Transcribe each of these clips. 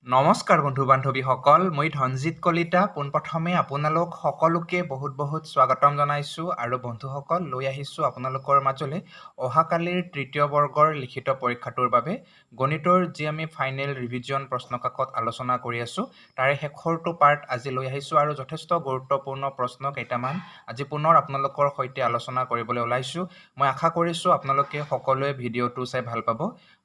নমস্কাৰ বন্ধু বান্ধৱীসকল, মই ধনজিৎ কলিতা পোনপ্ৰথমে আপোনালোক সকলোকে বহুত স্বাগতম জনাইছোঁ আৰু বন্ধুসকল লৈ আহিছোঁ আপোনালোকৰ মাজলৈ অহাকালিৰ তৃতীয় বৰ্গৰ লিখিত পৰীক্ষাটোৰ বাবে গণিতৰ যি আমি ফাইনেল ৰিভিজন প্ৰশ্নকাকত আলোচনা কৰি আছোঁ তাৰে শেষৰটো পাৰ্ট আজি লৈ আহিছোঁ আৰু যথেষ্ট গুৰুত্বপূৰ্ণ প্ৰশ্ন কেইটামান আজি পুনৰ আপোনালোকৰ সৈতে আলোচনা কৰিবলৈ ওলাইছোঁ। মই আশা কৰিছোঁ আপোনালোকে সকলোৱে ভিডিঅ'টো চাই ভাল পাব।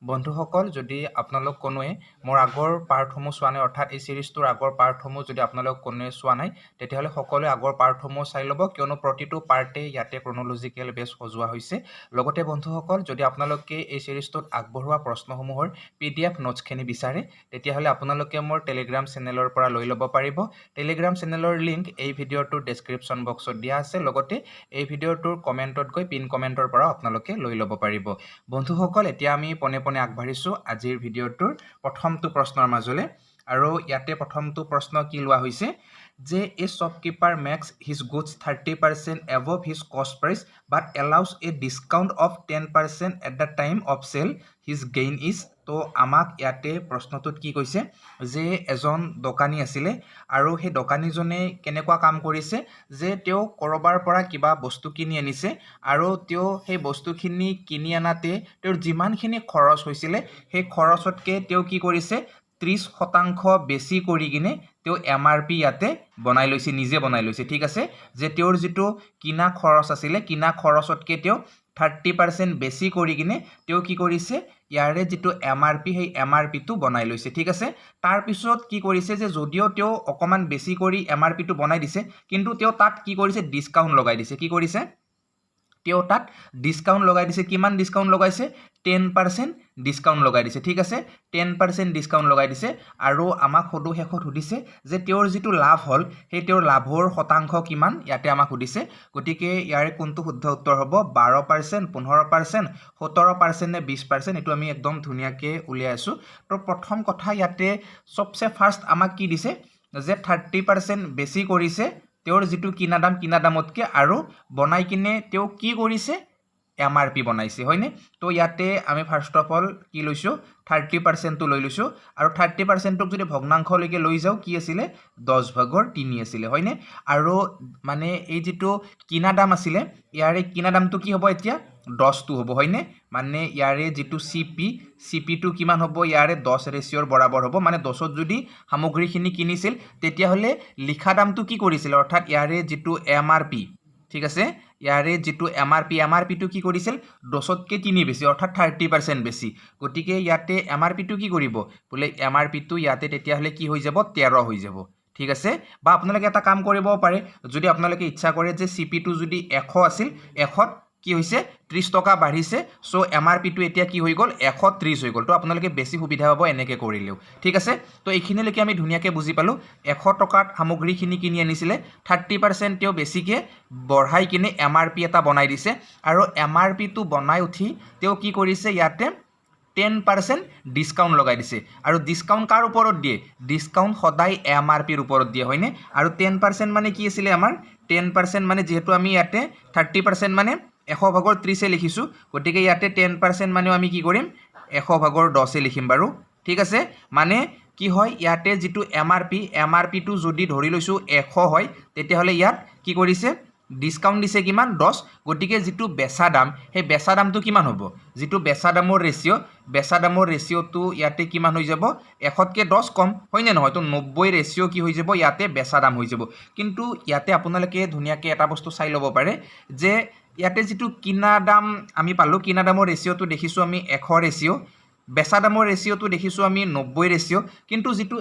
বন্ধুসকল, যদি আপোনালোক কোনোৱে মোৰ আগৰ পাৰ্টসমূহ চোৱা নাই, অৰ্থাৎ এই চিৰিজটোৰ আগৰ পাৰ্টসমূহ যদি আপোনালোক কোনোৱে চোৱা নাই তেতিয়াহ'লে সকলোৱে আগৰ পাৰ্টসমূহ চাই ল'ব, কিয়নো প্ৰতিটো পাৰ্টেই ইয়াতে ক্ৰনলজিকেল বেছ সজোৱা হৈছে। লগতে বন্ধুসকল, যদি আপোনালোকে এই চিৰিজটোত আগবঢ়োৱা প্ৰশ্নসমূহৰ PDF নোটছখিনি বিচাৰে তেতিয়াহ'লে আপোনালোকে মোৰ টেলিগ্ৰাম চেনেলৰ পৰা লৈ ল'ব পাৰিব। টেলিগ্ৰাম চেনেলৰ লিংক এই ভিডিঅ'টোৰ ডেছক্ৰিপশ্যন বক্সত দিয়া আছে, লগতে এই ভিডিঅ'টোৰ কমেণ্টত গৈ পিন কমেণ্টৰ পৰা আপোনালোকে লৈ ল'ব পাৰিব। বন্ধুসকল, এতিয়া আমি পোনে আগবাঢ়িছোঁ আজিৰ ভিডিঅ'টোৰ প্ৰথমটো প্ৰশ্নৰ মাজলৈ আৰু ইয়াতে প্ৰথমটো প্ৰশ্ন কি লোৱা হৈছে যে a shopkeeper makes his goods 30% above his cost price but allows a discount of 10% at the time of sale, his gain is. তো আমাক ইয়াতে প্ৰশ্নটোত কি কৈছে যে এজন দোকানী আছিলে আৰু সেই দোকানীজনে কেনেকুৱা কাম কৰিছে যে তেওঁ ক'ৰবাৰ পৰা কিবা বস্তু কিনি আনিছে আৰু তেওঁ সেই বস্তুখিনি কিনি আনাতে তেওঁৰ যিমানখিনি খৰচ হৈছিলে সেই খৰচতকৈ তেওঁ কি কৰিছে 30% বেছি কৰি কিনে তেওঁ MRP ইয়াতে বনাই লৈছে, নিজে বনাই লৈছে। ঠিক আছে, যে তেওঁৰ যিটো কিনা খৰচ আছিলে কিনা খৰচতকৈ তেওঁ 30% বেছি কৰি কিনে তেওঁ কি কৰিছে ইয়াৰে যিটো MRP সেই MRPটো বনাই লৈছে। ঠিক আছে, তাৰপিছত কি কৰিছে যে যদিও তেওঁ অকণমান বেছি কৰি MRPটো বনাই দিছে কিন্তু তেওঁ তাত কি কৰিছে ডিছকাউণ্ট লগাই দিছে। কি কৰিছে তেওঁ তাত ডিছকাউণ্ট লগাই দিছে। কিমান ডিছকাউণ্ট লগাইছে? 10% ডিছকাউণ্ট লগাই দিছে। ঠিক আছে, 10% ডিছকাউণ্ট লগাই দিছে আৰু আমাক শেষত সুধিছে যে তেওঁৰ যিটো লাভ হ'ল সেই তেওঁৰ লাভৰ শতাংশ কিমান, ইয়াতে আমাক সুধিছে। গতিকে ইয়াৰে কোনটো শুদ্ধ উত্তৰ হ'ব? 12%, 15%, 17% নে 20%? এইটো আমি একদম ধুনীয়াকৈ উলিয়াই আছোঁ। তো প্ৰথম কথা ইয়াতে চবচে ফাৰ্ষ্ট আমাক কি দিছে যে 30% বেছি কৰিছে তেওঁৰ যিটো কিনা দামতকৈ আৰু বনাই কিনে তেওঁ কি কৰিছে MRP বনাইছে, হয়নে? তো ইয়াতে আমি ফাৰ্ষ্ট অফ অল কি লৈছোঁ 30%টো লৈ লৈছোঁ আৰু 30%টোক যদি ভগ্নাংশলৈকে লৈ যাওঁ কি আছিলে 10/3 আছিলে, হয়নে? আৰু মানে এই যিটো কিনা দাম আছিলে ইয়াৰে কিনা দামটো কি হ'ব এতিয়া 10টো হ'ব, হয়নে? মানে ইয়াৰে যিটো CPটো কিমান হ'ব? ইয়াৰে 10 বৰাবৰ হ'ব। মানে 10ত যদি সামগ্ৰীখিনি কিনিছিল তেতিয়াহ'লে লিখা দামটো কি কৰিছিল, অৰ্থাৎ ইয়াৰে যিটো MRP, ঠিক আছে, ইয়াৰে যিটো MRPটো কি কৰিছিল 10তকৈ 3 বেছি, অৰ্থাৎ 30% বেছি। গতিকে ইয়াতে MRPটো কি কৰিব বোলে MRPটো ইয়াতে তেতিয়াহ'লে কি হৈ যাব 13 হৈ যাব। ঠিক আছে, বা আপোনালোকে এটা কাম কৰিব পাৰে, যদি আপোনালোকে ইচ্ছা কৰে যে CPটো যদি 100 আছিল 100ত কি হৈছে 30 টকা বাঢ়িছে, চ' MRPটো এতিয়া কি হৈ গ'ল 130 হৈ গ'ল। তো আপোনালোকে বেছি সুবিধা হ'ব এনেকৈ কৰিলেও। ঠিক আছে, তো এইখিনিলৈকে আমি ধুনীয়াকৈ বুজি পালোঁ। 100 টকাত সামগ্ৰীখিনি কিনি আনিছিলে, 30% তেওঁ বেছিকৈ বঢ়াই কিনে MRP এটা বনাই দিছে আৰু MRPটো বনাই উঠি তেওঁ কি কৰিছে ইয়াতে 10% ডিছকাউণ্ট লগাই দিছে। আৰু ডিছকাউণ্ট কাৰ ওপৰত দিয়ে? ডিছকাউণ্ট সদায় MRPৰ ওপৰত দিয়ে, হয়নে? আৰু 10% মানে কি আছিলে আমাৰ 10% মানে যিহেতু আমি ইয়াতে 30% মানে 100/30 লিখিছোঁ, গতিকে ইয়াতে 10% মানেও আমি কি কৰিম 100/10 লিখিম বাৰু। ঠিক আছে, মানে কি হয় ইয়াতে যিটো MRPটো যদি ধৰি লৈছোঁ 100 হয় তেতিয়াহ'লে ইয়াত কি কৰিছে ডিছকাউণ্ট দিছে কিমান 10। গতিকে যিটো বেচা দাম সেই বেচা দামটো কিমান হ'ব? যিটো বেচা দামৰ ৰেচিঅ'টো ইয়াতে কিমান হৈ যাব 100তকৈ 10 কম, হয়নে নহয়? তো 90 ৰেচিঅ' কি হৈ যাব ইয়াতে বেচা দাম হৈ যাব। কিন্তু ইয়াতে আপোনালোকে ধুনীয়াকৈ এটা বস্তু চাই ল'ব পাৰে যে ইয়াতে যিটো কিনা দাম আমি পালোঁ, কিনা দামৰ ৰেচিঅ'টো দেখিছোঁ আমি 100 ৰেচিঅ', বেচা দামৰ ৰেচিঅ'টো দেখিছোঁ আমি 90 ৰেচিঅ', কিন্তু যিটো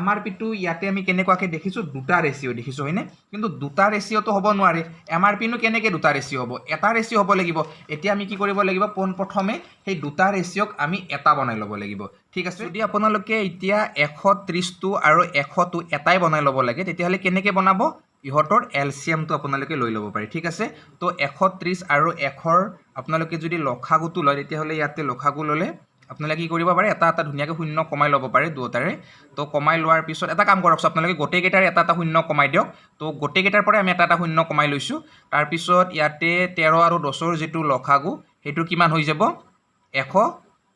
MRPটো ইয়াতে আমি কেনেকুৱাকৈ দেখিছোঁ দুটা ৰেচিঅ' দেখিছোঁ, হয়নে? কিন্তু দুটা ৰেচিঅ'টো হ'ব নোৱাৰে। MRPনো কেনেকৈ দুটা ৰেচিঅ' হ'ব? এটা ৰেচিঅ' হ'ব লাগিব। এতিয়া আমি কি কৰিব লাগিব পোনপ্ৰথমে সেই দুটা ৰেচিঅ'ক আমি এটা বনাই ল'ব লাগিব। ঠিক আছে, যদি আপোনালোকে এতিয়া 130টো আৰু 100টো এটাই বনাই ল'ব লাগে তেতিয়াহ'লে কেনেকৈ বনাব? ইহঁতৰ LCMটো আপোনালোকে লৈ ল'ব পাৰে। ঠিক আছে, তো 130 আৰু 100ৰ আপোনালোকে যদি লসাগুটো লয় তেতিয়াহ'লে ইয়াতে লসাগু ল'লে আপোনালোকে কি কৰিব পাৰে এটা ধুনীয়াকৈ শূন্য কমাই ল'ব পাৰে দুয়োটাৰে। তো কমাই লোৱাৰ পিছত এটা কাম কৰকচোন, আপোনালোকে গোটেইকেইটাৰে এটা শূন্য কমাই দিয়ক। তো গোটেইকেইটাৰ পৰাই আমি এটা শূন্য কমাই লৈছোঁ। তাৰপিছত ইয়াতে 13 আৰু 10ৰ যিটো লসাগু সেইটো কিমান হৈ যাব 100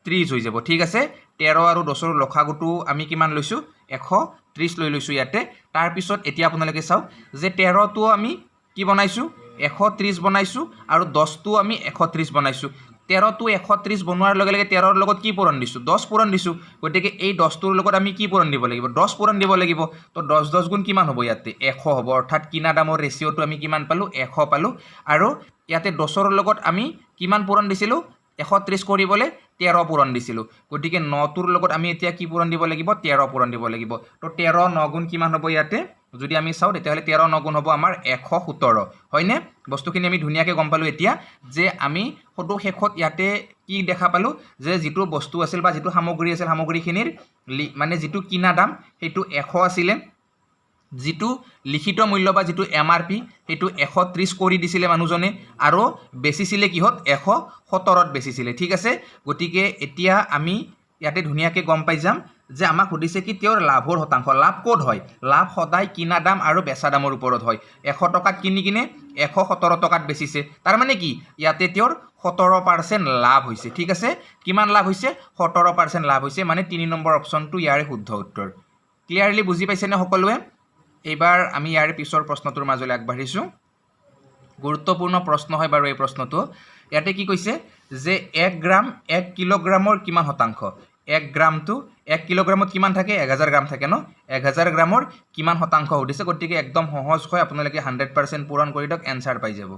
30 হৈ যাব ঠিক আছে 13 আৰু 10 ৰ লখাগুটো আমি কিমান লৈছো 130 লৈ লৈছো ইয়াতে তাৰ পিছত এতিয়া আপোনালোকে চাওক যে 13 টো আমি কি বনাইছো 130 বনাইছো আৰু 10 টো আমি 130 বনাইছো 13 টো 130 বনোৱাৰ লগে লগে 13 ৰ লগত কি পূৰণ দিছো 10 পূৰণ দিছো গতিকে এই 10 টোৰ লগত আমি কি পূৰণ দিব লাগিব 10 পূৰণ দিব লাগিব তো 10 10 গুণ কিমান হ'ব ইয়াতে 100 হ'ব অৰ্থাৎ কিনা দামৰ ৰেচিঅটো আমি কিমান পালো 100 পালো আৰু ইয়াতে 10 ৰ লগত আমি কিমান পূৰণ দিছিলো 130 কৰিবলৈ 13 পূৰণ দিছিলো গতিকে 9 টোৰ লগত আমি এতিয়া কি পূৰণ দিব লাগিব 13 পূৰণ দিব লাগিব তো 13 9 গুণ কিমান হ'ব ইয়াতে যদি আমি চাও তেতিয়াহলে 13 9 গুণ হ'ব আমাৰ 117 হয়নে বস্তুখিনি আমি ধুনিয়াকে গম পালো এতিয়া যে আমি ফটো শেষত ইয়াতে কি দেখা পালো যে যেটো বস্তু আছিল বা যেটো সামগ্ৰী আছিল সামগ্ৰীখিনিৰ মানে যেটো কিনা দাম হেতু 100 আছিল যেটো লিখিত মূল্য বা যেটো এমআরপি হেতু 130 কৰি দিছিলে মানুহজনে আৰু বেচিছিলে কিহত 117ত বেচিছিলে ঠিক আছে গতিকে এতিয়া আমি ইয়াতে ধুনিয়াকে গম পাই যাম যে আমাক সুধিছে কি তেওঁৰ লাভৰ শতাংশ লাভ কোড হয় লাভ সদায় কিনা দাম আৰু বেচা দামৰ ওপৰত হয় 100 টকাত কিনি কিনে 117 টকাত বেচিছে তাৰ মানে কি ইয়াতে তেওঁৰ 17% লাভ হৈছে ঠিক আছে কিমান লাভ হৈছে 17% লাভ হৈছে মানে 3 নম্বৰ অপচনটো ইয়াৰে শুদ্ধ উত্তৰ ক্লিয়াৰলি বুজি পাইছে নে সকলোৱে এবাৰ আমি ইয়াৰে পিছৰ প্ৰশ্নটোৰ মাজলৈ আগবাঢ়িছো গুৰুত্বপূৰ্ণ প্ৰশ্ন হয় বাৰু এই প্ৰশ্নটো ইয়াতে কি কৈছে যে 1 গ্ৰাম 1 কিলোগ্ৰামৰ কিমান শতাংশ 1 গ্ৰামটো 1 কিলোগ্ৰামত কিমান থাকে 1000 গ্ৰাম থাকে ন 1000 গ্ৰামৰ কিমান শতাংশ উঠিছে গতিকে একদম সহজ হয় আপোনালোকে 100% পূৰণ কৰি দিয়ক এনসাৰ পাই যাব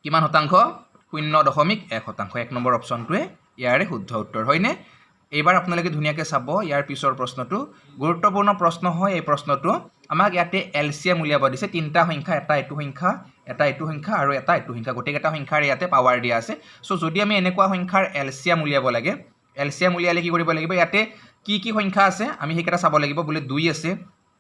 কিমান শতাংশ 0.1 শতাংশ 1 নম্বৰ অপচনটোৱে ইয়াৰে শুদ্ধ উত্তৰ হয়নে এইবাৰ আপোনালোকে ধুনিয়াকে চাব ইয়াৰ পিছৰ প্ৰশ্নটো গুৰুত্বপূৰ্ণ প্ৰশ্ন হয় এই প্ৰশ্নটো আমাক ইয়াতে এলসিএম উলিয়াব দিছে তিনটা সংখ্যা এটা এটো সংখ্যা এটা এটো সংখ্যা আৰু এটা এটো সংখ্যা গোটেইটা সংখ্যাৰ ইয়াতে পাৱাৰ দিয়া আছে সো যদি আমি এনেকুৱা সংখ্যাৰ এলসিএম উলিয়াব লাগে এলসিএম উলিয়ালে কি কৰিব লাগিব ইয়াতে কি সংখ্যা আছে আমি হেকেটা চাব লাগিব বলে 2 আছে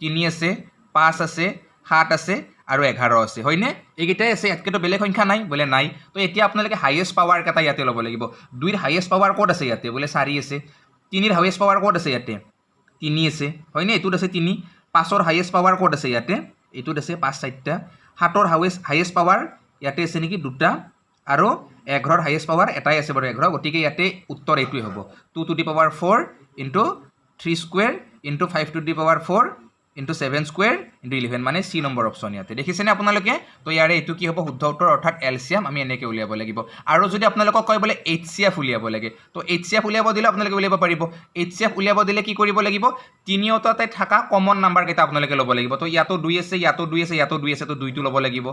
3 আছে 5 আছে 7 আছে আৰু 11 আছে হয়নে এইকেইটাই আছে এতকেটো বেলেগ সংখ্যা নাই বলে নাই তো এতিয়া আপোনালোকে হাইয়েস্ট পাৱাৰ কেটা ইয়াতে ল'ব লাগিব 2 ৰ হাইয়েস্ট পাৱাৰ কোড আছে ইয়াতে বলে 4 আছে 3 ৰ হাইয়েস্ট পাৱাৰ কোড আছে ইয়াতে 3 আছে হয়নে এটোত আছে 3 5 ৰ হাইয়েস্ট পাৱাৰ কোড আছে ইয়াতে এটোত আছে 5 4টা 7 ৰ হাইয়েস্ট পাৱাৰ ইয়াতে আছে নেকি দুটা আৰু 11 ৰ হাইয়েস্ট পাৱাৰ এটাই আছে বাৰু 11 গতিকে ইয়াতে উত্তৰ এইটোই হ'ব 2 to the power 4 3 square 5 to the power 4 7 square 11 মানে সি নম্বৰ অপচন ইয়াতে দেখিছেনে আপোনালোকে তো ইয়াৰে এটো কি হ'ব শুদ্ধ উত্তৰ অৰ্থাৎ এলসিএম আমি এনেকে উলিয়াব লাগিব আৰু যদি আপোনালোকক কয় বলে এইচসিএফ উলিয়াব লাগে তো এইচসিএফ উলিয়াব দিলে আপোনালোকে উলিয়াব পাৰিব এইচসিএফ উলিয়াব দিলে কি কৰিব লাগিব তিনিওটাতে থাকা কমন নাম্বাৰ কেটা আপোনালোকে ল'ব লাগিব তো ইয়াতো 2 আছে ইয়াতো 2 আছে ইয়াতো 2 আছে তো 2 টো ল'ব লাগিব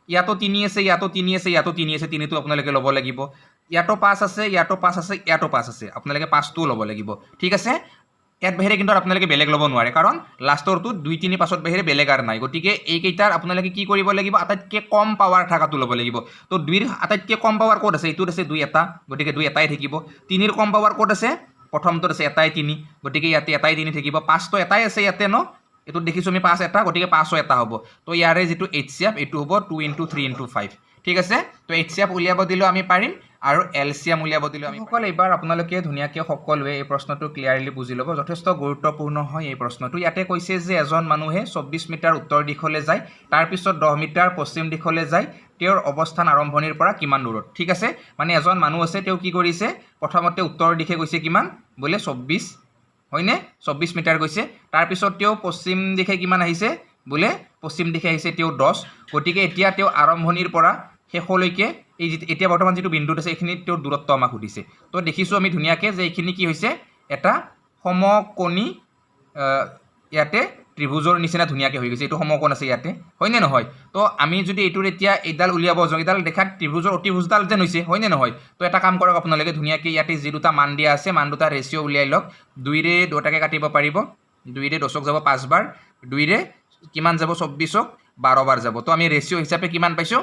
ইয়াতো 3 আছে ইয়াতো 3 আছে ইয়াতো 3 আছে 3 টো আপোনালোকে ল'ব লাগিব ইয়াতো 5 আছে ইয়াতো 5 আছে ইয়াতো 5 আছে আপোনালোকে 5 টো ল'ব লাগিব ঠিক আছে ইয়াত বাহিৰে কিন্তু আপোনালোকে বেলেগ ল'ব নোৱাৰে কাৰণ লাষ্টৰটো 2 3 5ত বাহিৰে বেলেগ আৰ নাই গতিকে এই কেইটাৰ আপোনালোকে কি কৰিব লাগিব আটাইতকৈ কম পাৱাৰ থাকাটো ল'ব লাগিব তো 2 ৰ আটাইতকৈ কম পাৱাৰ কোড আছে এইটোত আছে 2 এটা গতিকে 2 এটাই থাকিব 3 ৰ কম পাৱাৰ কোড আছে প্ৰথমটোত আছে এটাই 3 গতিকে ইয়াতে এটাই 3 থাকিব 5 তো এটাই আছে ইয়াতে ন এটো দেখিছো আমি 5 এটা গতিকে 5 এটা হ'ব তো ইয়াৰে যেটো এইচসিএফ এটো হ'ব 2 3 5 ঠিক আছে তো এইচসিএফ উলিয়াব দিলে আমি পাৰিম আৰু এলসিএম উলিয়াব দিলে আমি সকল এবাৰ আপোনালোকে ধুনিয়াকে সকলোৱে এই প্ৰশ্নটো ক্লিয়াৰলি বুজি ল'ব যথেষ্ট গুৰুত্বপূৰ্ণ হয় এই প্ৰশ্নটো ইয়াতে কৈছে যে এজন মানুহে 24 মিটাৰ উত্তৰ দিশলৈ যায় তাৰ পিছত 10 মিটাৰ পশ্চিম দিশলৈ যায় তেওঁৰ অৱস্থান আৰম্ভণিৰ পৰা কিমান দূৰত ঠিক আছে মানে এজন মানুহ আছে তেওঁ কি কৰিছে প্ৰথমতে উত্তৰ দিশে গৈছে কিমান বলে 24 হয়নে 24 মিটাৰ গৈছে তাৰ পিছত তেওঁ পশ্চিম দিশে কিমান আহিছে বলে পশ্চিম দিশে আহিছে তেওঁ 10 গতিকে এতিয়া তেওঁ আৰম্ভণিৰ পৰা শেষলৈকে এই এতিয়া বৰ্তমান যেটো বিন্দুত আছে এখিনি তেওঁৰ দূৰত্ব আমাক সুধিছে তো দেখিছো আমি ধুনিয়াকে যে এখিনি কি হৈছে এটা সমকোণী ইয়াতে ত্ৰিভুজৰ নিচিনা ধুনিয়াকে হৈ গৈছে এটো সমকোণ আছে ইয়াতে হয়নে নহয় তো আমি যদি এটোৰ এতিয়া এইডাল উলিয়াব যাও এইডাল দেখাত ত্ৰিভুজৰ অতিভুজডাল যেন হৈছে হয়নে নহয় তো এটা কাম কৰক আপোনালোকে ধুনিয়াকে ইয়াতে যে দুটা মান দিয়া আছে মান দুটা ৰেচিও উলিয়াই লওক 2 ৰে দুটাকে কাটিব পাৰিব 2 ৰে 10ক যাব 5 বাৰ 2 ৰে কিমান যাব 24ক 12 বাৰ যাব তো আমি ৰেচিও হিচাপে কিমান পাইছো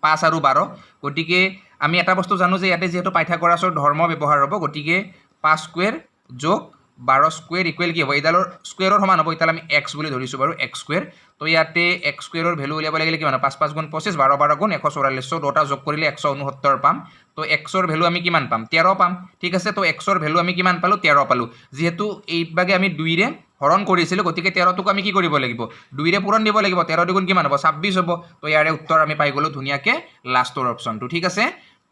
5 আৰু 12 গটিকে আমি এটা বস্তু জানো যে ইয়াতে যেহেতু পাইথাগোৰাছৰ ধৰ্ম ব্যৱহাৰ হ'ব গটিকে 5 স্কয়াৰ যোগ 12 স্কয়াৰ ইকুৱেল কি হ'ব এডালৰ স্কয়াৰৰ সমান হ'ব ইতালে আমি x বুলি ধৰিছো বাৰু x স্কয়াৰ তো ইয়াতে x স্কয়াৰৰ ভ্যালু উলিয়াব লাগিলে কিমান 5 5 গুণ 25 12 12 গুণ 144 দুটা যোগ কৰিলে 169 পাম তো x ৰ ভ্যালু আমি কিমান পাম 13 পাম ঠিক আছে তো x ৰ ভ্যালু আমি কিমান পালো 13 পালো যেহেতু এই ভাগে আমি 2 ৰে হৰণ কৰিছিল গতিকে 13 টোক আমি কি কৰিব লাগিব 2 ৰে পূৰণ দিব লাগিব 13 দুগুণ কিমান হ'ব 26 হ'ব তো ইয়াৰে উত্তৰ আমি পাই গলো ধুনিয়াকে লাষ্টৰ অপচনটো ঠিক আছে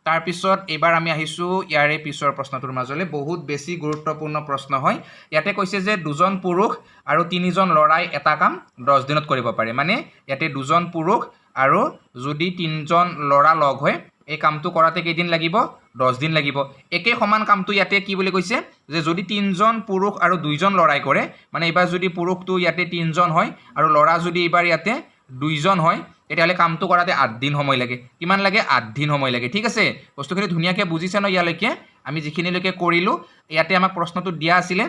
তাৰপিছত এইবাৰ আমি আহিছোঁ ইয়াৰে পিছৰ প্ৰশ্নটোৰ মাজলৈ বহুত বেছি গুৰুত্বপূৰ্ণ প্ৰশ্ন হয় ইয়াতে কৈছে যে দুজন পুৰুষ আৰু তিনিজন ল'ৰাই এটা কাম 10 দিনত কৰিব পাৰে মানে ইয়াতে দুজন পুৰুষ আৰু যদি তিনিজন ল'ৰা লগ হয় এই কামটো কৰাতে কেইদিন লাগিব 10 দিন লাগিব একে সমান কামটো ইয়াতে কি বুলি কৈছে যে যদি তিনিজন পুৰুষ আৰু দুইজন ল'ৰাই কৰে মানে এবাৰ যদি পুৰুষটো ইয়াতে তিনিজন হয় আৰু ল'ৰা যদি এবাৰ ইয়াতে দুইজন হয় তেতিয়াহ'লে কামটো কৰাতে 8 দিন সময় লাগে কিমান লাগে 8 দিন সময় লাগে ঠিক আছে বস্তুখিনি ধুনীয়াকৈ বুজিছে ন ইয়ালৈকে আমি যিখিনিলৈকে কৰিলোঁ ইয়াতে আমাক প্ৰশ্নটো দিয়া আছিলে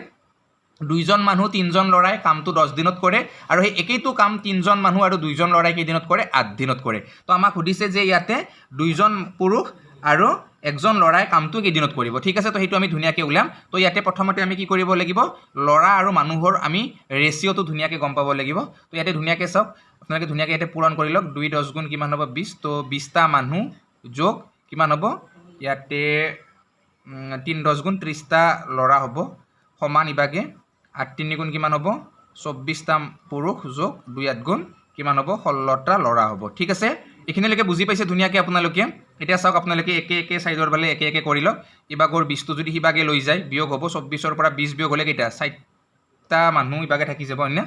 দুইজন মানুহ তিনিজন ল'ৰাই কামটো 10 দিনত কৰে আৰু সেই একেইটো কাম তিনিজন মানুহ আৰু দুইজন ল'ৰাই কেইদিনত কৰে 8 দিনত কৰে তো আমাক সুধিছে যে ইয়াতে দুইজন পুৰুষ আৰু একজন ল'ৰাই কামটো কেইদিনত কৰিব ঠিক আছে তো সেইটো আমি ধুনীয়াকৈ উলিয়াম তো ইয়াতে প্ৰথমতে আমি কি কৰিব লাগিব ল'ৰা আৰু মানুহৰ আমি ৰেচিঅ'টো ধুনীয়াকৈ গম পাব লাগিব তো ইয়াতে ধুনীয়াকৈ চাওক আপোনালোকে ধুনীয়াকৈ ইয়াতে পূৰণ কৰি লওক 2 10 গুণ কিমান হ'ব 20 তো 20টা মানুহ যোগ কিমান হ'ব ইয়াতে 3 10 গুণ 30টা ল'ৰা হ'ব সমান ইভাগে 8 3 গুণ কিমান হ'ব 24টা পুৰুষ যোগ 2 8 গুণ কিমান হ'ব 16টা ল'ৰা হ'ব ঠিক আছে এইখিনিলৈকে বুজি পাইছে ধুনীয়াকৈ আপোনালোকে এতিয়া চাওক আপোনালোকে একে একে সাইজৰ বালে একে একে কৰি লওক ইভাগৰ 20টো যদি সিভাগে লৈ যায় বিয়োগ হ'ব 24ৰ পৰা 20 বিয়োগ হ'লে কেইটা 4টা মানুহ ইভাগে থাকি যাব হয়নে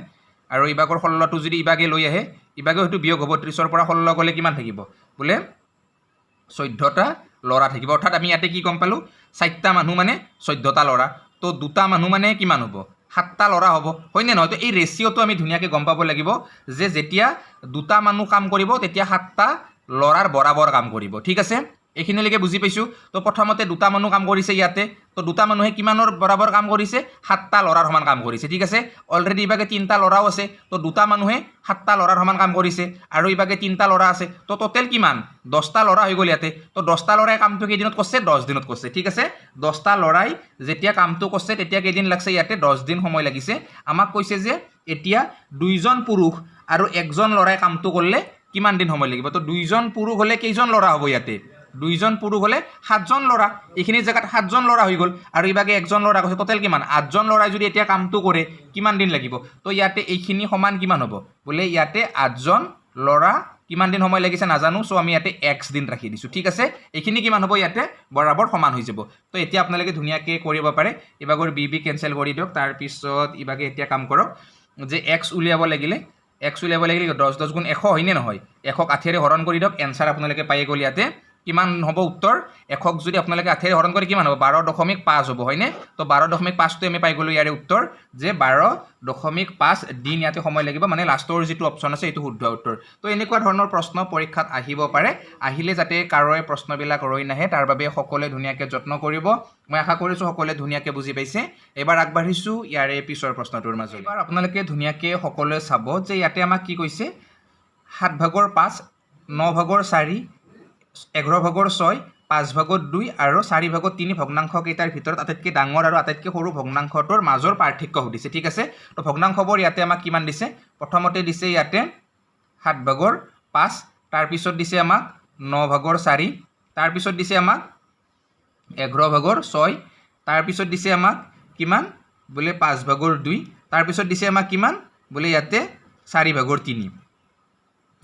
আৰু ইভাগৰ 16টো যদি ইভাগে লৈ আহে ইভাগে হয়তো বিয়োগ হ'ব 30ৰ পৰা 16 গ'লে কিমান থাকিব বোলে 14টা ল'ৰা থাকিব অৰ্থাৎ আমি ইয়াতে কি গম পালোঁ 4টা মানুহ মানে 14টা ল'ৰা তো 2টা মানুহ মানে কিমান হ'ব 7টা ল'ৰা হ'ব হয়নে নহয় তো এই ৰেচিঅ'টো আমি ধুনীয়াকৈ গম পাব লাগিব যে যেতিয়া 2টা মানুহ কাম কৰিব তেতিয়া 7টা ল'ৰাৰ বৰাবৰ কাম কৰিব ঠিক আছে এইখিনিলৈকে বুজি পাইছোঁ তো প্ৰথমতে 2টা মানুহ কাম কৰিছে ইয়াতে তো 2টা মানুহে কিমানৰ বৰাবৰ কাম কৰিছে 7টা ল'ৰাৰ সমান কাম কৰিছে ঠিক আছে অলৰেডি ইভাগে 3টা ল'ৰাও আছে তো 2টা মানুহে 7টা ল'ৰাৰ সমান কাম কৰিছে আৰু ইভাগে 3টা ল'ৰা আছে তো টোটেল কিমান 10টা ল'ৰা হৈ গ'ল ইয়াতে তো 10টা ল'ৰাই কামটো কেইদিনত কৰিছে 10 দিনত কৰিছে ঠিক আছে 10টা ল'ৰাই যেতিয়া কামটো কৰিছে তেতিয়া কেইদিন লাগছে ইয়াতে 10 দিন সময় লাগিছে আমাক কৈছে যে এতিয়া দুইজন পুৰুষ আৰু একজন ল'ৰাই কামটো কৰিলে কিমান দিন সময় লাগিব তো দুইজন পুৰুষ হ'লে কেইজন ল'ৰা হ'ব ইয়াতে দুইজন পুৰুষ হ'লে 7জন ল'ৰা এইখিনি জেগাত 7জন ল'ৰা হৈ গ'ল আৰু ইভাগে একজন ল'ৰা কৈছে টোটেল কিমান 8জন ল'ৰাই যদি এতিয়া কামটো কৰে কিমান দিন লাগিব তো ইয়াতে এইখিনি সমান কিমান হ'ব বোলে ইয়াতে 8জন ল'ৰা কিমান দিন সময় লাগিছে নাজানো সো আমি ইয়াতে x দিন ৰাখি দিছোঁ ঠিক আছে এইখিনি কিমান হ'ব ইয়াতে বৰাবৰ সমান হৈ যাব তো এতিয়া আপোনালোকে ধুনীয়াকৈ কৰিব পাৰে ইভাগৰ বি কেনচেল কৰি দিয়ক তাৰপিছত ইভাগে এতিয়া কাম কৰক যে x উলিয়াব লাগিলে 10 10 গুণ 100 হয়নে নহয় 100ক 8ৰে হৰণ কৰি দিয়ক এনসাৰ আপোনালোকে পাই গ'ল ইয়াতে কিমান হ'ব উত্তৰ 100ক যদি আপোনালোকে 8ৰে হৰণ কৰি কিমান হ'ব 12.5 হ'ব হয়নে তো 12.5টো আমি পাই গ'লোঁ ইয়াৰে উত্তৰ যে 12.5 দিন ইয়াতে সময় লাগিব মানে লাষ্টৰ যিটো অপশ্যন আছে এইটো শুদ্ধ উত্তৰ তো এনেকুৱা ধৰণৰ প্ৰশ্ন পৰীক্ষাত আহিব পাৰে আহিলে যাতে কাৰোৰে প্ৰশ্নবিলাক ৰৈ নাহে তাৰ বাবে সকলোৱে ধুনীয়াকৈ যত্ন কৰিব মই আশা কৰিছোঁ সকলোৱে ধুনীয়াকৈ বুজি পাইছে এবাৰ আগবাঢ়িছোঁ ইয়াৰে পিছৰ প্ৰশ্নটোৰ মাজলৈ এবাৰ আপোনালোকে ধুনীয়াকৈ সকলোৱে চাব যে ইয়াতে আমাক কি কৈছে 7 ভাগৰ 5 9 ভাগৰ 4 11 ভাগৰ 6 5 ভাগৰ 2 আৰু 4 ভাগৰ 3 ভগ্নাংশ কেইটাৰ ভিতৰত আটাইতকৈ ডাঙৰ আৰু আটাইতকৈ সৰু ভগ্নাংশটোৰ মাজৰ পাৰ্থক্য সুধিছে ঠিক আছে তো ভগ্নাংশবোৰ ইয়াতে আমাক কিমান দিছে প্ৰথমতে দিছে ইয়াতে 7 ভাগৰ 5 তাৰপিছত দিছে আমাক 9 ভাগৰ 4 তাৰপিছত দিছে আমাক 11 ভাগৰ 6 তাৰপিছত দিছে আমাক কিমান বোলে 5 ভাগৰ 2 তাৰপিছত দিছে আমাক কিমান বোলে ইয়াতে 4 ভাগৰ 3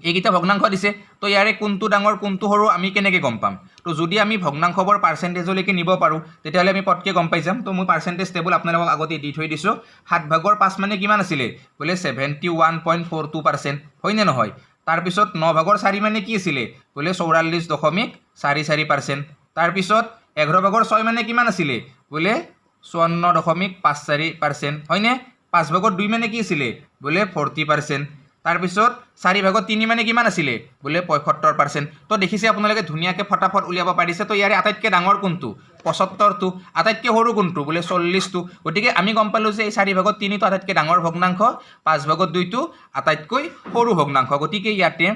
এইকেইটা ভগ্নাংশ দিছে তো ইয়াৰে কোনটো ডাঙৰ কোনটো সৰু আমি কেনেকৈ গম পাম তো যদি আমি ভগ্নাংশবোৰ পাৰ্চেণ্টেজলৈকে নিব পাৰোঁ তেতিয়াহ'লে আমি পটকৈ গম পাই যাম তো মই পাৰ্চেণ্টেজ টেবুল আপোনালোকক আগতে দি থৈ দিছোঁ 7 ভাগৰ 5 মানে কিমান আছিলে বোলে 71.42% হয়নে নহয় তাৰপিছত 9 ভাগৰ 4 মানে কি আছিলে বোলে 44.44% তাৰপিছত 11 ভাগৰ 6 মানে কিমান আছিলে বোলে 54.54% হয়নে 5 ভাগৰ 2 মানে কি আছিলে বোলে 40% তাৰপিছত 4 ভাগৰ 3 মানে কিমান আছিলে বোলে 75% তো দেখিছে আপোনালোকে ধুনীয়াকৈ ফটাফট উলিয়াব পাৰিছে তো ইয়াৰে আটাইতকৈ ডাঙৰ কোনটো 75টো আটাইতকৈ সৰু কোনটো বোলে 40টো গতিকে আমি গম পালোঁ যে এই 4 ভাগৰ 3টো আটাইতকৈ ডাঙৰ ভগ্নাংশ 5 ভাগৰ 2টো আটাইতকৈ সৰু ভগ্নাংশ গতিকে ইয়াতে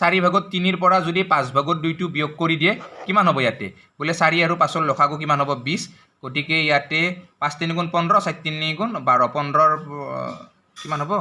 4 ভাগৰ 3ৰ পৰা যদি 5 ভাগৰ 2টো বিয়োগ কৰি দিয়ে কিমান হ'ব ইয়াতে বোলে 4 আৰু 5ৰ লসাগু কিমান হ'ব 20 গতিকে ইয়াতে 5 3 গুণ 15 4 3 গুণ 12 15ৰ কিমান হ'ব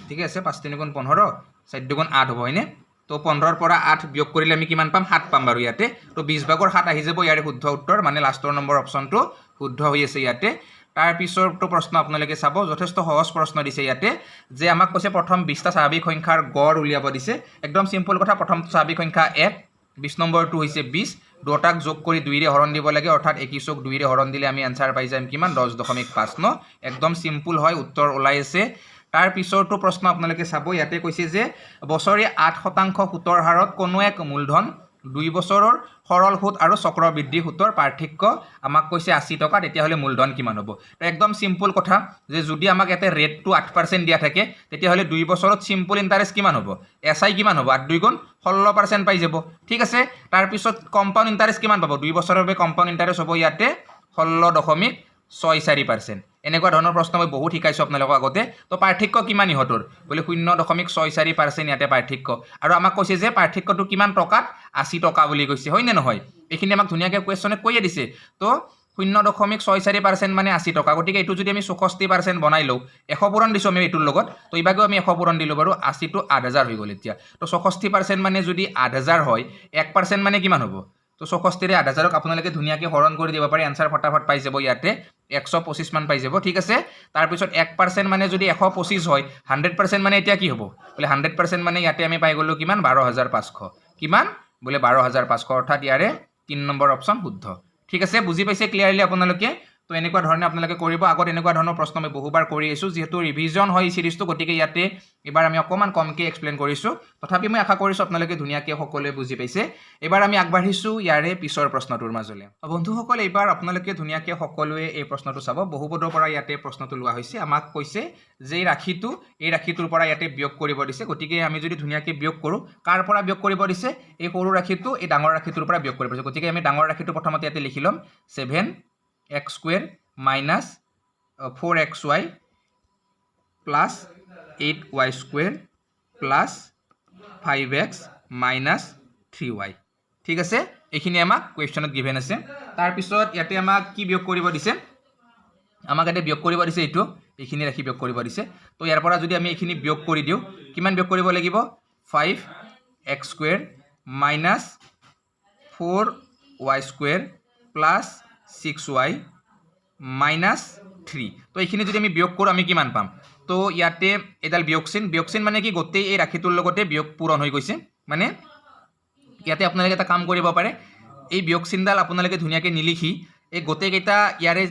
ঠিক আছে 5 3 গুণ 15 4 2 গুণ 8 হ'ব হয়নে তো 15ৰ পৰা 8 বিয়োগ কৰিলে আমি কিমান পাম 7 পাম বাৰু ইয়াতে তো 20 ভাগৰ 7 আহি যাব ইয়াৰে শুদ্ধ উত্তৰ মানে লাষ্টৰ নম্বৰ অপশ্যনটো শুদ্ধ হৈ আছে ইয়াতে তাৰ পিছৰটো প্ৰশ্ন আপোনালোকে চাব যথেষ্ট সহজ প্ৰশ্ন দিছে ইয়াতে যে আমাক কৈছে প্ৰথম 20টা স্বাভাৱিক সংখ্যাৰ গড় উলিয়াব দিছে একদম সিম্পল কথা প্ৰথমটো স্বাভাৱিক সংখ্যা 1 20 নম্বৰটো হৈছে 20 দুটাক যোগ কৰি 2 ৰে হৰণ দিব লাগে অৰ্থাৎ 21ক 2 ৰে হৰণ দিলে আমি আনসাৰ পাই যাম কিমান 10.5 ন একদম সিম্পল হয় উত্তৰ ওলাই আছে তাৰ পিছৰটো প্ৰশ্ন আপোনালোকে চাব ইয়াতে কৈছে যে বছৰি 8% সুতৰ হাৰত কোনো এক মূলধন 2 বছৰৰ সৰল সুত আৰু চক্ৰবৃদ্ধি সুতৰ পাৰ্থক্য আমাক কৈছে 80 টকা তেতিয়া হলে মূলধন কিমান হ'ব তো একদম সিম্পল কথা যে যদি আমাক এতে ৰেটটো 8% দিয়া থাকে তেতিয়া হলে 2 বছৰত সিম্পল ইন্টারেস্ট কিমান হ'ব এসআই কিমান হ'ব 8 2 গুণ 16% পাই যাব ঠিক আছে তাৰ পিছত কম্পাউণ্ড ইন্টাৰেস্ট কিমান পাব 2 বছৰৰ বাবে কম্পাউণ্ড ইন্টাৰেস্ট হ'ব ইয়াতে 16.64% এনেকুৱা ধৰণৰ প্ৰশ্ন মই বহুত শিকাইছো আপোনালোকক আগতে তো পাৰ্থক্য কিমান ইহতৰ বলে 0.64% ইয়াতে পাৰ্থক্য আৰু আমাক কৈছে যে পাৰ্থক্যটো কিমান টকাত 80 টকা বুলি কৈছে হয় নে নহয় এইখিনি আমাক ধুনিয়াকে কোৱেশ্চনে কৈয়ে দিছে তো 0.64% মানে 80 টকা গতিকে এটো যদি আমি 64% বনাই লও 100 পূৰণ দিছো আমি এটোৰ লগত তো ইবাগেও আমি 100 পূৰণ দিলো বাৰু 80 টো 8000 হৈ গল এতিয়া তো 64% মানে যদি 8000 হয় 1% মানে কিমান হ'ব তো 64 ৰে 8000ক আপোনালোকে ধুনিয়াকে হৰণ কৰি দিব পাৰি আনসাৰ ফটাফট পাই যাব ইয়াতে 125 মান পাই যাব ঠিক আছে তাৰ পিছত 1% মানে যদি 125 হয় 100% মানে এতিয়া কি হ'ব বলে 100% মানে ইয়াতে আমি পাই গলো কিমান 12500 কিমান বলে 12500 অৰ্থাৎ ইয়াৰে 3 নম্বৰ অপচন শুদ্ধ ঠিক আছে বুজি পাইছে ক্লিয়াৰলি আপোনালোকে তো এনেকুৱা ধৰণে আপোনালোকে কৰিব আগত এনেকুৱা ধৰণৰ প্ৰশ্ন আমি বহুবাৰ কৰি আছো যেহেতু ৰিভিজন হয় সিৰিজটো গতিকে ইয়াতে এবাৰ আমি অকমান কমকে এক্সপ্লেইন কৰিছো তথাপি মই আশা কৰিছো আপোনালোকে ধুনিয়াকে সকলোৱে বুজি পাইছে এবাৰ আমি আগবাঢ়িছো ইয়াৰে পিছৰ প্ৰশ্নটোৰ মাজলে বন্ধুসকল এবাৰ আপোনালোকে ধুনিয়াকে সকলোৱে এই প্ৰশ্নটো চাব বহুপদৰ পৰা ইয়াতে প্ৰশ্নটো লোৱা হৈছে আমাক কৈছে যে এই ৰাশিটোৰ পৰা ইয়াতে বিয়োগ কৰিব দিছে গতিকে আমি যদি ধুনিয়াকে বিয়োগ কৰো কাৰ পৰা বিয়োগ কৰিব দিছে এই সৰু ৰাশিটো এই ডাঙৰ ৰাশিটোৰ পৰা বিয়োগ কৰিব দিছে গতিকে আমি ডাঙৰ ৰাশিটো প্ৰথমতে ইয়াতে লিখি লম 7x square minus 4xy plus 8y square plus 5x minus 3y ঠিক আছে এইখিনি আমাক কোৱেশ্চনত গিভেন আছে তাৰ পিছত ইয়াতে আমাক কি বিয়োগ কৰিব দিছে আমাক এটা বিয়োগ কৰিব দিছে এইখিনি ৰাখি বিয়োগ কৰিব দিছে তো ইয়াৰ পৰা যদি আমি এইখিনি বিয়োগ কৰি দিও কিমান বিয়োগ কৰিব লাগিব 5x square minus 4y square plus 6y minus 3 তো এইখিনি যদি আমি বিয়োগ কৰো আমি কিমান পাম তো ইয়াতে এডাল বিয়োগচিন মানে কি গোটেই এই ৰাশিটোৰ লগতে বিয়োগ পূৰণ হৈ গৈছে মানে ইয়াতে আপোনালোকে এটা কাম কৰিব পাৰে এই বিয়োগচিনডাল আপোনালোকে ধুনিয়াকে নিলিখি এই গোটেই কেইটা ইয়াৰে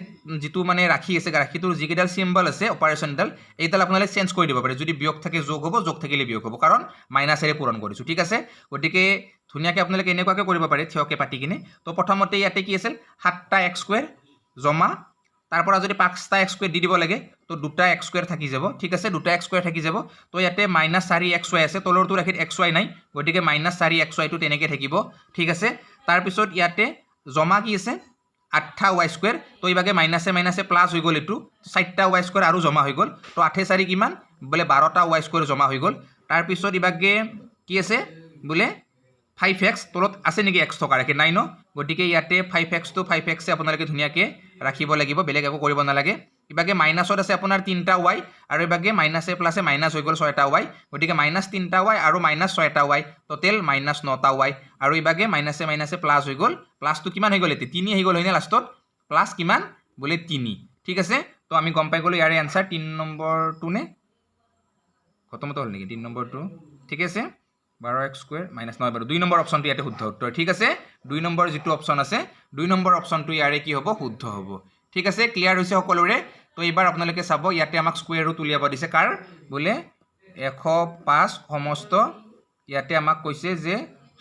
যেটো মানে ৰাখি আছে ৰাখিটোৰ যিকেইডাল সিম্বল আছে অপাৰেশনডাল এইডাল আপোনালোকে চেঞ্জ কৰি দিব পাৰে যদি বিয়োগ থাকে যোগ হ'ব যোগ থাকিলে বিয়োগ হ'ব কাৰণ মাইনাসেৰে পূৰণ কৰিছো ঠিক আছে গতিকে ধুনিয়াকে আপোনালোকে এনেকুৱাকে কৰিব পাৰে থিয়কে পাতি কিনে তো প্ৰথমতে ইয়াতে কি আছিল 7টা x স্কয়াৰ জমা তাৰ পৰা যদি 5টা x স্কয়াৰ দি দিব লাগে তো 2টা x স্কয়াৰ থাকি যাব ঠিক আছে 2টা x স্কয়াৰ থাকি যাব তো ইয়াতে -4xy আছে তলৰটো ৰাখিত xy নাই গতিকে -4xy টো তেনেকে থাকিব ঠিক আছে তাৰ পিছত ইয়াতে জমা কি আছে 8টা y স্কয়াৰ তো ইবাগে মাইনাসে প্লাস হৈ গল এটো 4টা y স্কয়াৰ আৰু জমা হৈ গল তো 8 4 কিমান বলে 12টা y স্কয়াৰ জমা হৈ গল তাৰ পিছত ইবাগে কি আছে বলে 5x তলত আছে নেকি x থকা ৰাখি নাই ন গতিকে ইয়াতে 5x তো 5x এ আপোনালোকে ধুনিয়াকে ৰাখিব লাগিব বেলেগ একো কৰিব নালাগে ইবাগে মাইনাসত আছে আপোনাৰ 3টা y আৰু ইবাগে মাইনাসে প্লাসে মাইনাস হৈ গল 6টা y গতিকে -3টা y আৰু -6টা y টোটাল -9টা y আৰু ইবাগে মাইনাসে প্লাস হৈ গল প্লাস তো কিমান হৈ গল এতে 3 হৈ গল হয়নে লাষ্টত প্লাস কিমান বলে 3 ঠিক আছে তো আমি গম পাই গলো ইয়াৰে आंसर 3 নম্বৰটো নে খতমত হল নেকি 3 নম্বৰটো ঠিক আছে 12x square minus 9 বাৰু 2 নম্বৰ অপচনটো ইয়াতে শুদ্ধ উত্তৰ ঠিক আছে 2 নম্বৰ যেটো অপচন আছে 2 নম্বৰ অপচনটো ইয়াৰে কি হ'ব শুদ্ধ হ'ব ঠিক আছে ক্লিয়াৰ হৈছে সকলোৰে তো এবাৰ আপোনালোকে চাব ইয়াতে আমাক স্কয়াৰ ৰুট উলিয়াব দিছে কাৰ বলে 105 সমস্ত ইয়াতে আমাক কৈছে যে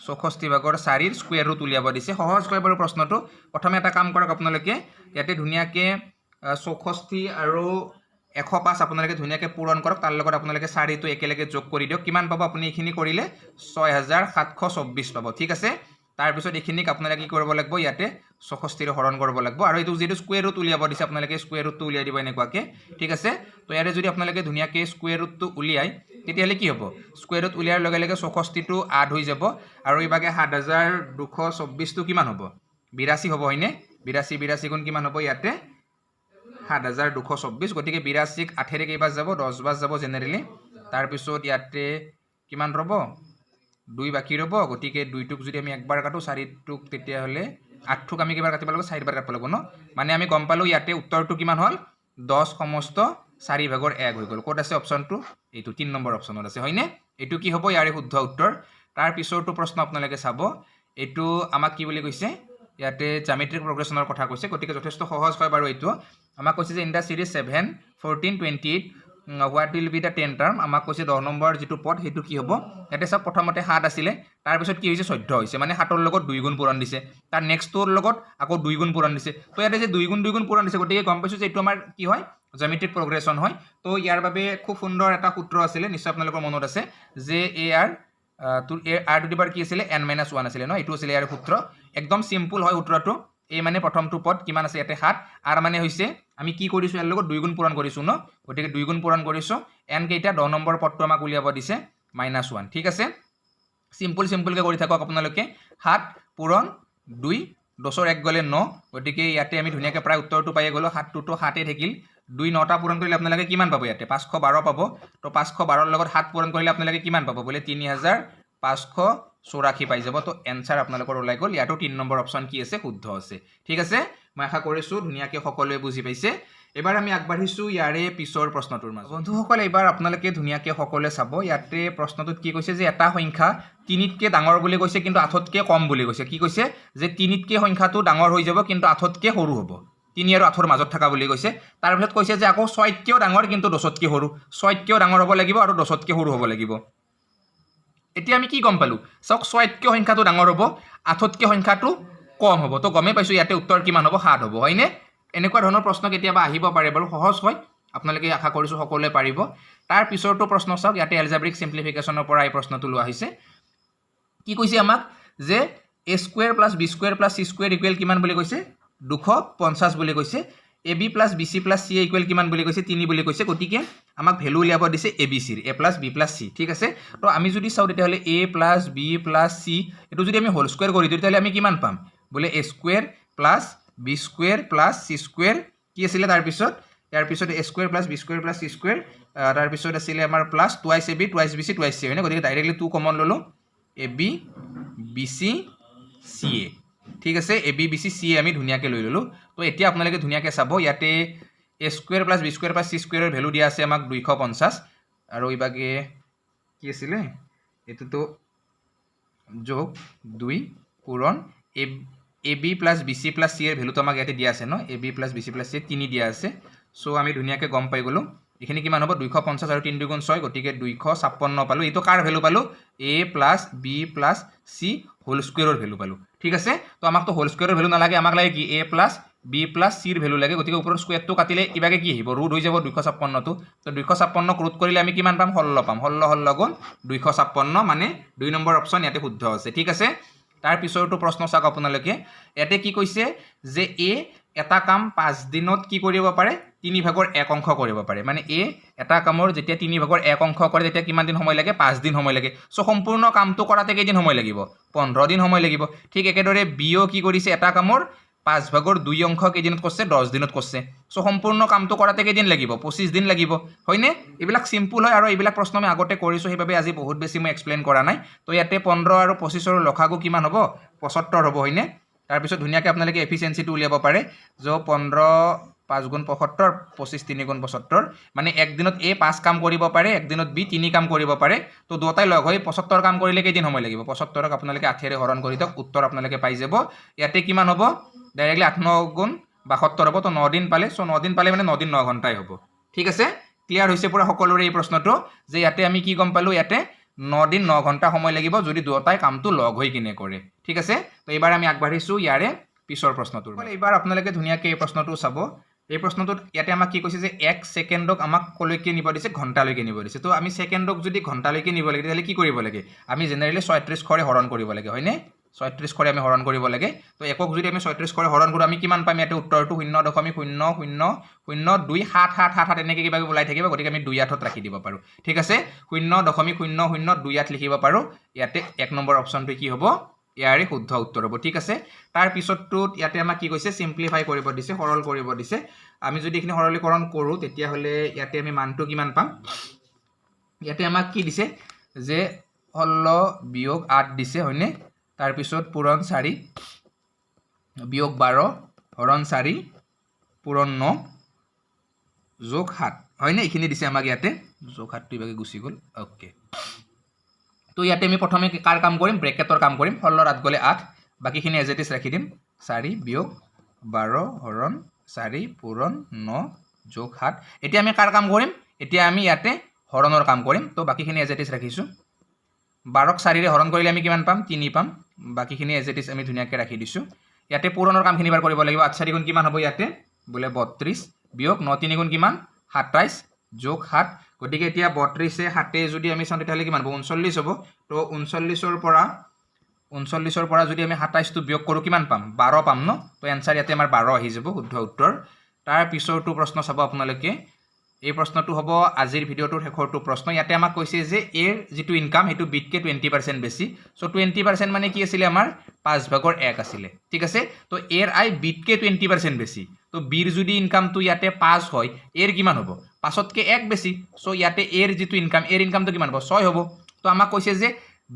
64 ভাগৰ 4 ৰ স্কয়াৰ ৰুট উলিয়াব দিছে সহজ কয় বাৰু প্ৰশ্নটো প্ৰথমে এটা কাম কৰক আপোনালোকে ইয়াতে ধুনিয়াকে 64 আৰু 105 আপোনালোকে ধুনিয়াকে পূৰণ কৰক তাৰ লগত আপোনালোকে 4 টো একেলগে যোগ কৰি দিয়ক কিমান পাব আপুনি এখিনি কৰিলে 6724 পাব ঠিক আছে তাৰ পিছত এখিনিক আপোনালোকে কি কৰিব লাগিব ইয়াতে 64 হৰণ কৰিব লাগিব আৰু এটো যেটো স্কয়াৰ ৰুট উলিয়াব দিছে আপোনালোকে স্কয়াৰ ৰুটটো উলিয়াই দিব এনেকুৱাকে ঠিক আছে তো ইয়াৰে যদি আপোনালোকে ধুনিয়াকে স্কয়াৰ ৰুটটো উলিয়াই তেতিয়ালে কি হ'ব স্কয়াৰ ৰুট উলিয়াৰ লগে লগে 64 টো আড হৈ যাব আৰু ইবাগে 7224 টো কিমান হ'ব 82 হ'ব হয়নে 82 গুণ কিমান হ'ব ইয়াতে 7224 গতিকে 82 8 ৰে কেইবাৰ যাব 10 বাৰ যাব জেনাৰেলি তাৰ পিছত ইয়াতে কিমান ৰব 2 বাকি ৰব গতিকে 2 টুক যদি আমি একবাৰ কাটো 4 টুক তেতিয়া হলে 8 টুক আমি কেইবাৰ কাটিব লাগিব 4 বাৰ কাটিব লাগিব ন মানে আমি গম পালো ইয়াতে উত্তৰটো কিমান হল 10 সমস্ত 4 ভাগৰ 1 হৈ গল কোড আছে অপচনটো এইটো 3 নম্বৰ অপচনত আছে হয়নে এটো কি হ'ব ইয়াৰে শুদ্ধ উত্তৰ তাৰ পিছৰটো প্ৰশ্ন আপোনালোকে চাব এইটো আমাক কি বুলি কৈছে ইয়াতে জ্যামিতিক প্ৰগ্ৰেছনৰ কথা কৈছে গতিকে যথেষ্ট সহজ হয় বাৰু এইটো আমাক কৈছে যে in the series 7 14 28 what will be the 10 term আমাক কৈছে 10 নম্বৰ যিটো পদ সেইটো কি হ'ব ইয়াতে সব প্ৰথমতে 7 আছিলে তাৰ পিছত কি হৈছে 14 হৈছে মানে 7ৰ লগত 2 গুণ পূৰণ দিছে তাৰ নেক্সটৰ লগত আকৌ 2 গুণ পূৰণ দিছে তো ইয়াতে যে 2 গুণ পূৰণ দিছে গতিকে গম পাইছো যে এইটো আমাৰ কি হয় জ্যামিতিক প্ৰগ্ৰেছন হয় তো ইয়াৰ বাবে খুব সুন্দৰ এটা সূত্ৰ আছিলে নিশ্চয় আপোনালোকৰ মনত আছে যে এআৰ r টু দি পাৱাৰ কি আছিলে n - 1 আছিলে ন এইটো আছিলে ইয়াৰ সূত্ৰ একদম সিম্পল হয় সূত্ৰটো এই মানে প্ৰথমটো পদ কিমান আছে ইয়াতে 7 r মানে হৈছে আমি কি কৰিছো ইয়াৰ লগত 2 গুণ পূৰণ কৰিছো ন গতিকে 2 গুণ পূৰণ কৰিছো n কেইটা 10 নম্বৰ পদটো আমাক উলিয়াব দিছে -1 ঠিক আছে সিম্পল কে কৰি থাকক আপোনালোকে 7 পূৰণ 2 10ৰ 1 গলে 9 গতিকে ইয়াতে আমি ধুনিয়াকে প্ৰায় উত্তৰটো পাই গলো 7 টো 7 থাকিল 2 9টা পূৰণ কৰিলে আপোনালোকে কিমান পাব ইয়াতে 512 পাব তো 512ৰ লগত 7 পূৰণ কৰিলে আপোনালোকে কিমান পাব বলে 3584 পাই যাব তো এনসাৰ আপোনালোকৰ ওলাই গল ইয়াটো 3 নম্বৰ অপচন কি আছে শুদ্ধ আছে ঠিক আছে মই আশা কৰিছো ধুনিয়াকে সকলোৱে বুজি পাইছে এবাৰ আমি আগবাঢ়িছো ইয়াৰে পিছৰ প্ৰশ্নটোৰ মাজত বন্ধুসকল এবাৰ আপোনালোকে ধুনিয়াকে সকলোৱে চাব ইয়াতে প্ৰশ্নটোত কি কৈছে যে এটা সংখ্যা 3তকে ডাঙৰ বুলি কৈছে কিন্তু 8তকে কম বুলি কৈছে কি কৈছে যে 3তকে সংখ্যাটো ডাঙৰ হৈ যাব কিন্তু 8তকে সৰু হ'ব 3 আৰু 8ৰ মাজত থকা বুলি কৈছে তাৰ পিছত কৈছে যে আকৌ 6তকেও ডাঙৰ কিন্তু 10তকে সৰু 6তকেও ডাঙৰ হ'ব লাগিব আৰু 10তকে সৰু হ'ব লাগিব এতিয়া আমি কি গম পালো সক 6তকে সংখ্যাটো ডাঙৰ হ'ব 8তকে সংখ্যাটো কম হ'ব তো গমে পাইছো ইয়াতে উত্তৰ কিমান হ'ব 7 হ'ব হয়নে এনেকুৱা ধৰণৰ প্ৰশ্ন কেতিয়াবা আহিব পাৰে বাৰু সহজ হয় আপোনালোকে আশা কৰিছো সকলোৱে পাৰিব তাৰ পিছৰটো প্ৰশ্ন চাওক ইয়াতে এলজেব্ৰিক সিম্পলিফিকেশনৰ পৰা এই প্ৰশ্নটো লোৱা হৈছে কি কৈছে আমাক যে a square + b square + c square equal কিমান বুলি কৈছে 250 বুলি কৈছে ab + bc + ca ইকুৱেল কিমান বুলি কৈছে 3 বুলি কৈছে গতিকে আমাক ভ্যালু উলিয়াব দিছে abc ৰ a + b + c ঠিক আছে তো আমি যদি চাও তেতিয়া হলে a + b + c এটো যদি আমি হোল স্কয়াৰ কৰি দিও তাহলে আমি কিমান পাম বলে a square + b square + c square কি আছিল তাৰ পিছত ইয়াৰ পিছত a square + b square + c square তাৰ পিছত আছিল আমাৰ plus twice ab twice bc twice c হয়নে গতিকে ডাইৰেক্টলি 2 কমন ললো ab bc ca ঠিক আছে ab bc ca আমি ধুনিয়াকে লৈ ললো তো এতিয়া আপোনালোকে ধুনিয়াকে চাব ইয়াতে a square + b square + c স্কয়াৰৰ ভ্যালু দিয়া আছে আমাক 250 আৰু ইবাগে কি আছিল এটোটো যোগ 2 পূৰণ ab + bc + c এর ভ্যালু তো আমাক ইয়াতে দিয়া আছে ন ab + bc + c 3 দিয়া আছে সো আমি ধুনিয়াকে গম পাই গলো এখানে কিমান হ'ব 250 আৰু 3 দুগুণ 6 গতিকে 256 পালো এটো কাৰ ভ্যালু পালো a + b + c হোল স্কয়াৰৰ ভ্যালু পালো ঠিক আছে তো আমাক তো হোল স্কয়াৰৰ ভ্যালু নালাগে আমাক লাগে কি a + b + c এর ভ্যালু লাগে গতিকে উপৰৰ স্কয়াৰটো কাটিলে ইবাগে কি আহিব ৰুট হৈ যাব 256 টো তো 256 ৰুট কৰিলে আমি কিমান পাম 16 পাম 16 গুণ 256 মানে 2 নম্বৰ অপচন ইয়াতে শুদ্ধ আছে ঠিক আছে তাৰ পিছৰটো প্ৰশ্ন চাওক আপোনালোকে ইয়াতে কি কৈছে যে a এটা কাম 5 দিনত কি কৰিব পাৰে 3 ভাগৰ 1 অংশ কৰিব পাৰে মানে a এটা কামৰ যেতিয়া 3 ভাগৰ 1 অংশ কৰে তেতিয়া কিমান দিন সময় লাগে 5 দিন সময় লাগে সো সম্পূৰ্ণ কামটো কৰাতে কেইদিন সময় লাগিব 15 দিন সময় লাগিব ঠিক একেদৰে b ও কি কৰিছে এটা কামৰ 5 ভাগৰ 2 অংশ কেইদিনত কৰছে 10 দিনত কৰছে সো সম্পূৰ্ণ কামটো কৰাতে কেইদিন লাগিব 25 দিন লাগিব হয়নে এইবিলাক সিম্পল হয় আৰু এইবিলাক প্ৰশ্ন আমি আগতে কৰিছো সেইবাবে আজি বহুত বেছি মই এক্সপ্লেইন কৰা নাই তো ইয়াতে 15 আৰু 25 ৰ লখাগু কিমান হ'ব 75 হ'ব হয়নে তাৰ পিছত ধুনিয়াকে আপোনালোকে এফিচিয়েন্সিটো উলিয়াব পাৰে যে 15 5 গুণ 75 25 3 গুণ 75 মানে এক দিনত a 5 কাম কৰিব পাৰে এক দিনত b 3 কাম কৰিব পাৰে তো দুটাই লগ হৈ 75 কাম কৰিলে কেইদিন সময় লাগিব 75ক আপোনালোকে 8 ৰে হৰণ কৰি দিয়ক উত্তৰ আপোনালোকে পাই যাব ইয়াতে কিমান হ'ব ডাইৰেক্টলি 8 9 গুণ 72 হ'ব তো 9 দিন পালে সো 9 দিন পালে মানে 9 দিন 9 ঘণ্টাই হ'ব ঠিক আছে ক্লিয়াৰ হৈছে পুৰা সকলোৰে এই প্ৰশ্নটো যে ইয়াতে আমি কি গম পালো ইয়াতে 9 দিন 9 ঘণ্টা সময় লাগিব যদি দুটাই কামটো লগ হৈ কিনে কৰে ঠিক আছে তো এবাৰ আমি আগবাঢ়িছো ইয়াৰে পিছৰ প্ৰশ্নটোৰ এবাৰ আপোনালোকে ধুনিয়াকে এই প্ৰশ্নটো চাব এই প্ৰশ্নটোত ইয়াতে আমাক কি কৈছে যে 1 সেকেন্ডক আমাক কলৈকে নিব দিছে ঘণ্টালৈকে নিব দিছে তো আমি সেকেন্ডক যদি ঘণ্টালৈকে নিব লাগে তাহলে কি কৰিব লাগে আমি জেনাৰেলি 36 কৰে হৰণ কৰিব লাগে হয়নে 36 কৰে আমি হৰণ কৰিব লাগে তো একক যদি আমি 36 কৰে হৰণ কৰো আমি কিমান পাম ইয়াতে উত্তৰটো 0.000277 এনেকৈ কিবা ওলাই থাকিব গতিকে আমি 2 8ত ৰাখি দিব পাৰো ঠিক আছে 0.0028 লিখিব পাৰো ইয়াতে 1 নম্বৰ অপচনটো কি হ'ব ইয়াৰে শুদ্ধ উত্তৰ হ'ব ঠিক আছে তাৰ পিছতটো ইয়াতে আমাক কি কৈছে সিম্পলিফাই কৰিব দিছে সৰল কৰিব দিছে আমি যদি এখিনি সৰলীকৰণ কৰো তেতিয়া হলে ইয়াতে আমি মানটো কিমান পাম ইয়াতে আমাক কি দিছে যে 16 - 8 দিছে হয়নে তাৰ পিছত পূৰণ 4 বিয়োগ 12 হৰণ 4 পূৰণ 9 যোগ 7 হয়নে এখিনি দিছে আমাক ইয়াতে যোগ 7 টো ইবাগে গুছি গল ওকে তো ইয়াতে আমি প্ৰথমে কাৰ কাম কৰিম ব্ৰেকেটৰ কাম কৰিম 16 8 গলে 8 বাকিখিনি এজ ইট ইজ ৰাখি দিম 4 বিয়োগ 12 হৰণ 4 পূৰণ 9 যোগ 7 এতিয়া আমি কাৰ কাম কৰিম এতিয়া আমি ইয়াতে হৰণৰ কাম কৰিম তো বাকিখিনি এজ ইট ইজ ৰাখিছো 12 ক 4 ৰে হৰণ কৰিলে আমি কিমান পাম 3 পাম বাকিখিনি এজ ইট ইজ আমি ধুনিয়াকৈ ৰাখি দিছো ইয়াতে পূৰণৰ কামখিনি বাৰ কৰিব লাগিব 8 4 গুণ কিমান হ'ব ইয়াতে বোলে 32 বিয়োগ 9 3 গুণ কিমান 27 যোগ 7 গতিকে এতিয়া 32 এ 7 এ যদি আমি চাওঁ তেতিয়াহলে কিমান হ'ব 39 হ'ব তো 39 ৰ পৰা যদি আমি 27 টো বিয়োগ কৰো কিমান পাম 12 পাম ন তো এনসাৰ ইয়াতে আমাৰ 12 আহি যাব শুদ্ধ উত্তৰ তাৰ পিছৰটো প্ৰশ্ন চাব আপোনালোকে এই প্ৰশ্নটো হ'ব আজিৰ ভিডিওটোৰ শেষৰটো প্ৰশ্ন ইয়াতে আমাক কৈছে যে এৰ যেটো ইনকাম হেতু বিটকে 20% বেছি সো 20% মানে কি আছিল আমাৰ 5/1 আছিল ঠিক আছে তো এৰ আই বিটকে 20% বেছি তো বিৰ যদি ইনকামটো ইয়াতে 5 হয় এৰ কিমান হ'ব 5তকে 1 বেছি সো ইয়াতে এৰ যেটো ইনকাম এৰ ইনকামটো কিমান হ'ব 6 হ'ব তো আমাক কৈছে যে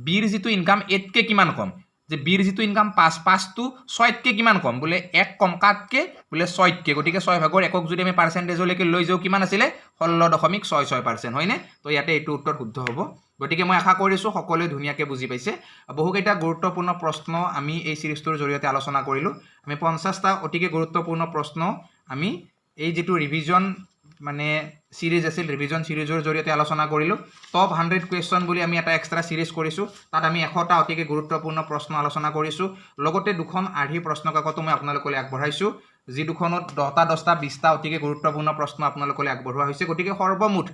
বিৰ যেটো ইনকাম এতকে কিমান কম যে বিৰ যেটো ইনকাম 5 টু 6তকে কিমান কম বলে 1 কম কাটকে বলে 6তকে গটিকে 6/1ক যদি আমি পার্সেন্টেজলৈকে লৈ যাও কিমান আছিল 16.66% হয়নে তো ইয়াতে এইটো উত্তৰ শুদ্ধ হ'ব গটিকে মই আশা কৰিছো সকলোৱে ধুনিয়াকৈ বুজি পাইছে বহুকেইটা গুৰুত্বপূৰ্ণ প্ৰশ্ন আমি এই সিৰিজটোৰ জৰিয়তে আলোচনা কৰিলো আমি 50টা অতিকে গুৰুত্বপূৰ্ণ প্ৰশ্ন আমি এই যেটো ৰিভিজন মানে সিৰিজ আছিল ৰিভিজন সিৰিজৰ জৰিয়তে আলোচনা কৰিলো টপ 100 কোৱেশ্চন বুলি আমি এটা এক্সট্ৰা সিৰিজ কৰিছো তাত আমি 100টা অতিকে গুৰুত্বপূৰ্ণ প্ৰশ্ন আলোচনা কৰিছো লগতে দুখন আৰ্হি প্ৰশ্ন কাকতো মই আপোনালোকলৈ আগবঢ়াইছো যি দুখনত 10টা 20টা অতিকে গুৰুত্বপূৰ্ণ প্ৰশ্ন আপোনালোকলৈ আগবঢ়োৱা হৈছে গতিকে সৰ্বমুঠ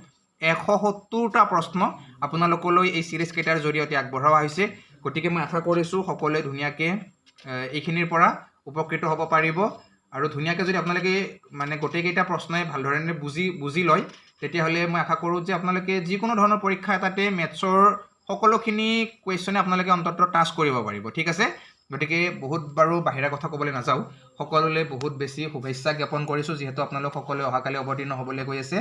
170টা প্ৰশ্ন আপোনালোকলৈ এই সিৰিজ কেইটাৰ জৰিয়তে আগবঢ়োৱা হৈছে গতিকে মই আশা কৰিছো সকলোৱে ধুনিয়াকৈ এইখিনিৰ পৰা উপকৃত হ'ব পাৰিব আৰু ধুনিয়াকৈ যদি আপোনালোকে মানে গোটেইকেইটা প্ৰশ্নই ভালদৰে বুজি লয় তেতিয়াহলে মই আশা কৰো যে আপোনালোকে যিকোনো ধৰণৰ পৰীক্ষা এটাতে মেথছৰ সকলোখিনি কোৱেশ্চনে আপোনালোকে অন্তত টাচ কৰিব পাৰিব ঠিক আছে গতিকে বহুত বাৰু বাহিৰা কথা ক'বলৈ নাযাও সকলোলৈ বহুত বেছি শুভেচ্ছা জ্ঞাপন কৰিছো যেহেতু আপোনালোক সকলোৱে অহাকালি অৱতীৰ্ণ হ'বলৈ গৈ আছে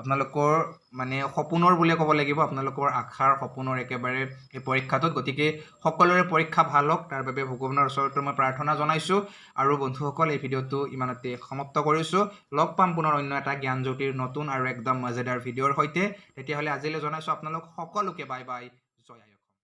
আপোনালোকৰ মানে সপোনৰ বুলি ক'ব লাগিব আপোনালোকৰ আশাৰ সপোনৰ একেবাৰে এই পৰীক্ষাটোত গতিকে সকলোৰে পৰীক্ষা ভাল হওক তাৰ বাবে ভগৱানৰ ওচৰত মই প্ৰাৰ্থনা জনাইছো আৰু বন্ধুসকল এই ভিডিওটো ইমানতে সমাপ্ত কৰিছো লগ পাম পুনৰ অন্য এটা জ্ঞান জ্যোতিৰ নতুন আৰু একদম মজেদাৰ ভিডিওৰ সৈতে তেতিয়াহলে আজিলৈ জনাইছো আপোনালোক সকলোকে বাই বাই